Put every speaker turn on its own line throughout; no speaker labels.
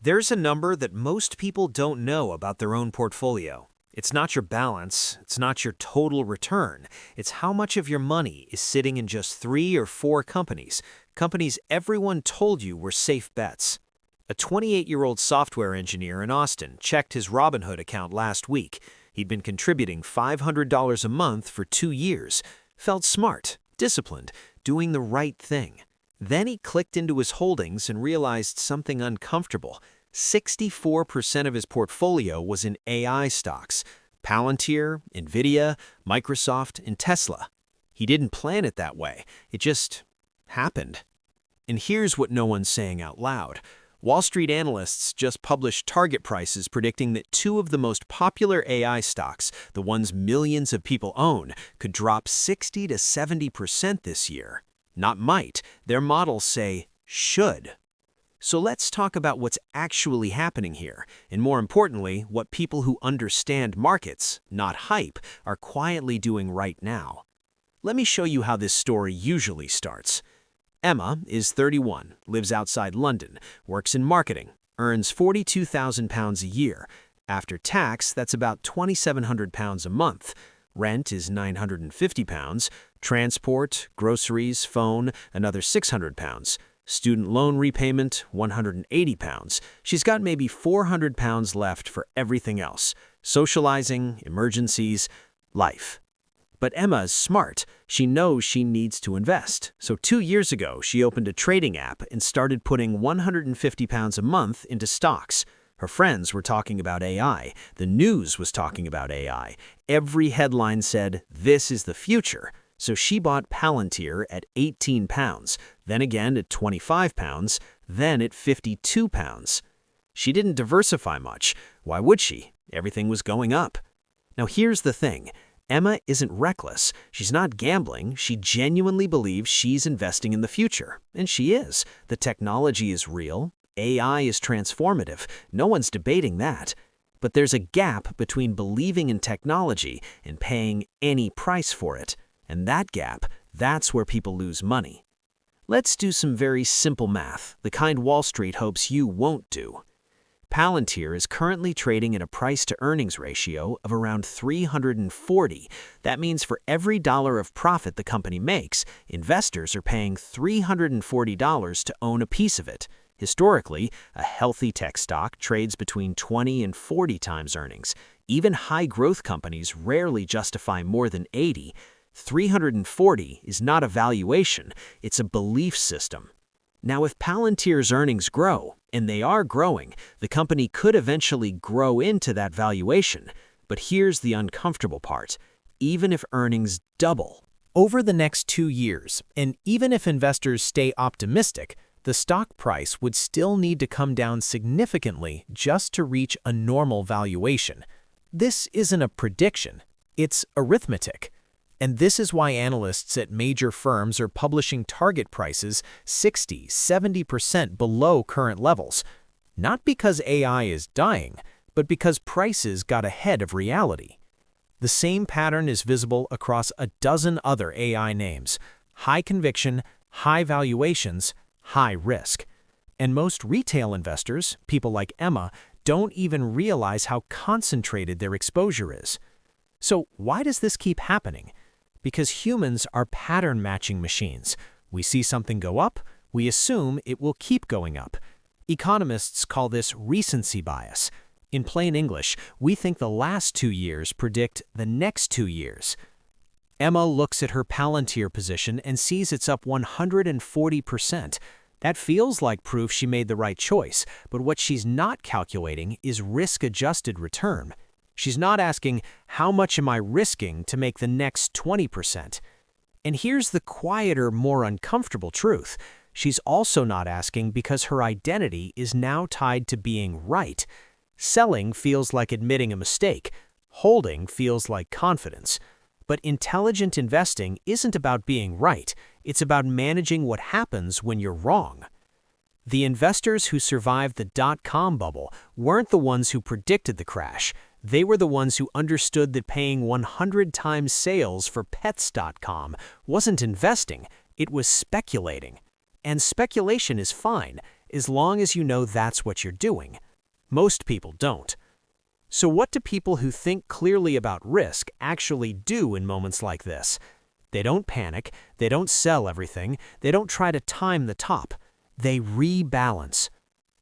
There's a number that most people don't know about their own portfolio. It's not your balance, it's not your total return, it's how much of your money is sitting in just 3 or 4 companies, companies everyone told you were safe bets. A 28-year-old software engineer in Austin checked his Robinhood account last week. He'd been contributing $500 a month for 2 years, felt smart, disciplined, doing the right thing. Then he clicked into his holdings and realized something uncomfortable. 64% of his portfolio was in AI stocks, Palantir, NVIDIA, Microsoft, and Tesla. He didn't plan it that way. It just happened. And here's what no one's saying out loud. Wall Street analysts just published target prices predicting that 2 of the most popular AI stocks, the ones millions of people own, could drop 60 to 70% this year. Not might, their models say should. So let's talk about what's actually happening here, and more importantly, what people who understand markets, not hype, are quietly doing right now. Let me show you how this story usually starts. Emma is 31, lives outside London, works in marketing, earns £42,000 a year. After tax, that's about £2,700 a month. Rent is £950, transport, groceries, phone, another £600. Student loan repayment, £180. She's got maybe £400 left for everything else. Socializing, emergencies, life. But Emma's smart. She knows she needs to invest. So 2 years ago, she opened a trading app and started putting £150 a month into stocks. Her friends were talking about AI. The news was talking about AI. Every headline said, "This is the future." So she bought Palantir at £18, then again at £25, then at £52. She didn't diversify much. Why would she? Everything was going up. Now here's the thing. Emma isn't reckless. She's not gambling. She genuinely believes she's investing in the future. And she is. The technology is real. AI is transformative. No one's debating that. But there's a gap between believing in technology and paying any price for it. And that gap, that's where people lose money. Let's do some very simple math, the kind Wall Street hopes you won't do. Palantir is currently trading at a price-to-earnings ratio of around 340. That means for every dollar of profit the company makes, investors are paying $340 to own a piece of it. Historically, a healthy tech stock trades between 20 and 40 times earnings. Even high-growth companies rarely justify more than 80. 340 is not a valuation, it's a belief system. Now, if Palantir's earnings grow, and they are growing, the company could eventually grow into that valuation. But here's the uncomfortable part. Even if earnings double over the next 2 years, and even if investors stay optimistic, the stock price would still need to come down significantly just to reach a normal valuation. This isn't a prediction, it's arithmetic. And this is why analysts at major firms are publishing target prices 60–70% below current levels. Not because AI is dying, but because prices got ahead of reality. The same pattern is visible across a dozen other AI names. High conviction, high valuations, high risk. And most retail investors, people like Emma, don't even realize how concentrated their exposure is. So why does this keep happening? Because humans are pattern-matching machines. We see something go up, we assume it will keep going up. Economists call this recency bias. In plain English, we think the last 2 years predict the next 2 years. Emma looks at her Palantir position and sees it's up 140%. That feels like proof she made the right choice, but what she's not calculating is risk-adjusted return. She's not asking, how much am I risking to make the next 20%? And here's the quieter, more uncomfortable truth. She's also not asking because her identity is now tied to being right. Selling feels like admitting a mistake. Holding feels like confidence. But intelligent investing isn't about being right. It's about managing what happens when you're wrong. The investors who survived the dot-com bubble weren't the ones who predicted the crash. They were the ones who understood that paying 100 times sales for Pets.com wasn't investing, it was speculating. And speculation is fine,
as long as you know that's what you're doing. Most people don't. So what do people who think clearly about risk actually do in moments like this? They don't panic, they don't sell everything, they don't try to time the top. They rebalance.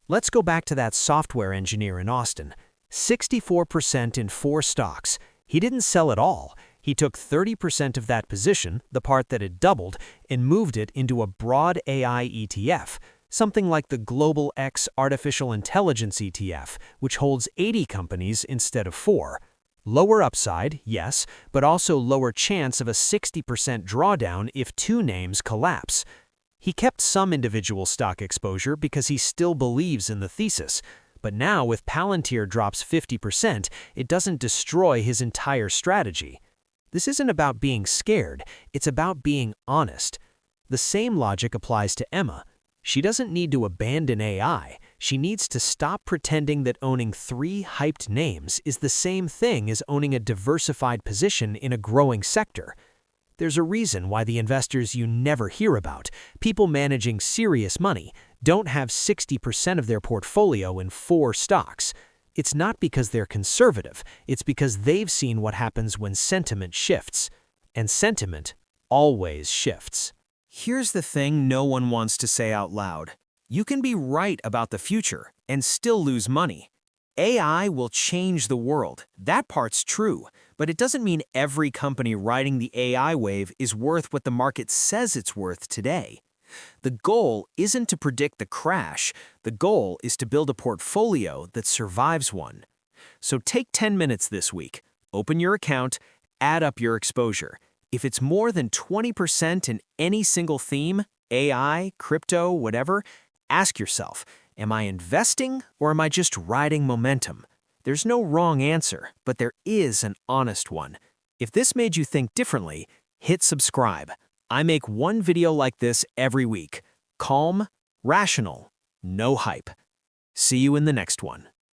Let's go back to that software engineer in Austin. 64% in 4 stocks. He didn't sell it all. He took 30% of that position, the part that had doubled, and moved it into a broad AI ETF, something like the Global X Artificial Intelligence ETF, which holds 80 companies instead of 4. Lower upside, yes, but also lower chance of a 60% drawdown if 2 names collapse. He kept some individual stock exposure because he still believes in the thesis. But now, if Palantir drops 50%, it doesn't destroy his entire strategy. This isn't about being scared, it's about being honest. The same logic applies to Emma. She doesn't need to abandon AI. She needs to stop pretending that owning 3 hyped names is the same thing as owning a diversified position in a growing sector. There's a reason why the investors you never hear about, people managing serious money, don't have 60% of their portfolio in 4 stocks. It's not because they're conservative, it's because they've seen what happens when sentiment shifts. And sentiment always shifts.
Here's the thing no one wants to say out loud. You can be right about the future and still lose money. AI will change the world. That part's true, but it doesn't mean every company riding the AI wave is worth what the market says it's worth today. The goal isn't to predict the crash. The goal is to build a portfolio that survives one. So take 10 minutes this week. Open your account, add up your exposure. If it's more than 20% in any single theme, AI, crypto, whatever, ask yourself, am I investing or am I just riding momentum? There's no wrong answer, but there is an honest one. If this made you think differently, hit subscribe. I make one video like this every week. Calm, rational, no hype. See you in the next one.